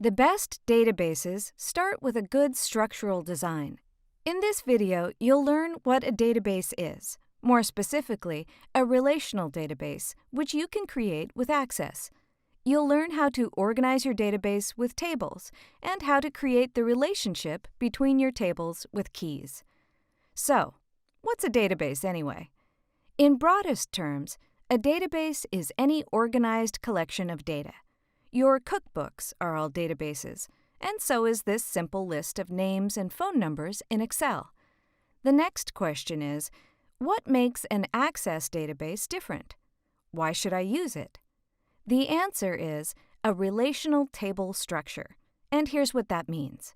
The best databases start with a good structural design. In this video, you'll learn what a database is, more specifically, a relational database, which you can create with Access. You'll learn how to organize your database with tables and how to create the relationship between your tables with keys. So, what's a database anyway? In broadest terms, a database is any organized collection of data. Your cookbooks are all databases, and so is this simple list of names and phone numbers in Excel. The next question is, what makes an Access database different? Why should I use it? The answer is a relational table structure, and here's what that means.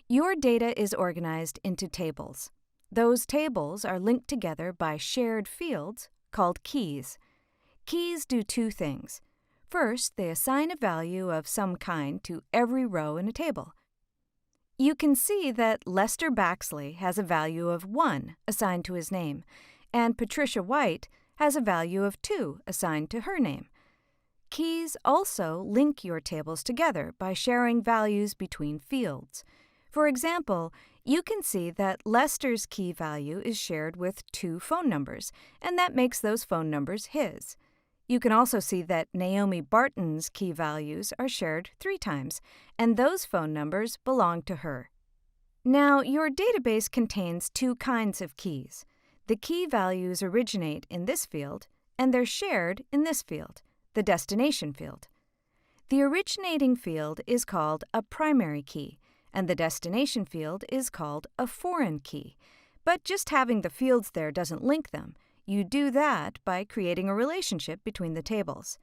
Your data is organized into tables. Those tables are linked together by shared fields called keys. Keys do two things. First, they assign a value of some kind to every row in a table. You can see that Lester Baxley has a value of 1 assigned to his name, and Patricia White has a value of 2 assigned to her name. Keys also link your tables together by sharing values between fields. For example, you can see that Lester's key value is shared with 2 phone numbers, and that makes those phone numbers his. You can also see that Naomi Barton's key values are shared 3 times, and those phone numbers belong to her. Now, your database contains 2 kinds of keys. The key values originate in this field, and they're shared in this field, the destination field. The originating field is called a primary key, and the destination field is called a foreign key. But just having the fields there doesn't link them. You do that by creating a relationship between the tables.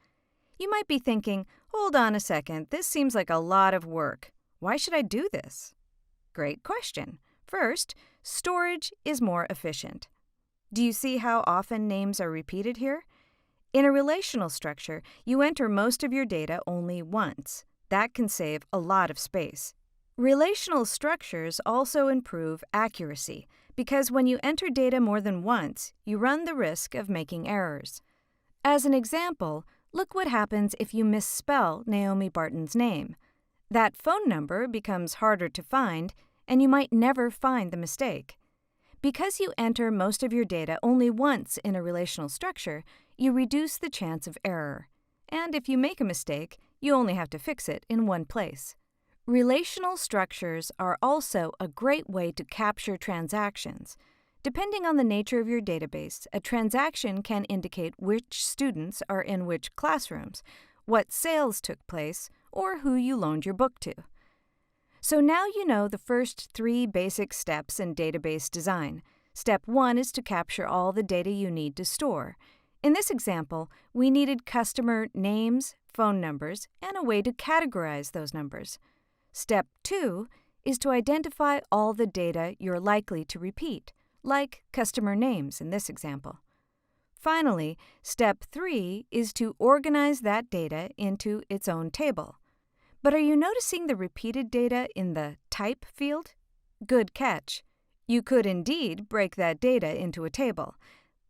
You might be thinking, hold on a second, this seems like a lot of work. Why should I do this? Great question. First, storage is more efficient. Do you see how often names are repeated here? In a relational structure, you enter most of your data only once. That can save a lot of space. Relational structures also improve accuracy, because when you enter data more than once, you run the risk of making errors. As an example, look what happens if you misspell Naomi Barton's name. That phone number becomes harder to find, and you might never find the mistake. Because you enter most of your data only once in a relational structure, you reduce the chance of error. And if you make a mistake, you only have to fix it in one place. Relational structures are also a great way to capture transactions. Depending on the nature of your database, a transaction can indicate which students are in which classrooms, what sales took place, or who you loaned your book to. So now you know the first 3 basic steps in database design. Step 1 is to capture all the data you need to store. In this example, we needed customer names, phone numbers, and a way to categorize those numbers. Step 2 is to identify all the data you're likely to repeat, like customer names in this example. Finally, step 3 is to organize that data into its own table. But are you noticing the repeated data in the Type field? Good catch. You could indeed break that data into a table.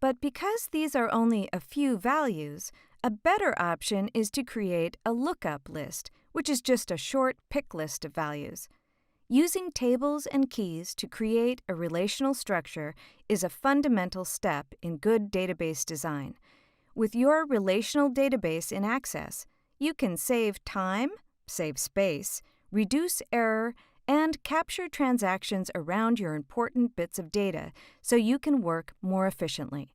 But because these are only a few values, a better option is to create a lookup list, which is just a short pick list of values. Using tables and keys to create a relational structure is a fundamental step in good database design. With your relational database in Access, you can save time, save space, reduce error, and capture transactions around your important bits of data so you can work more efficiently.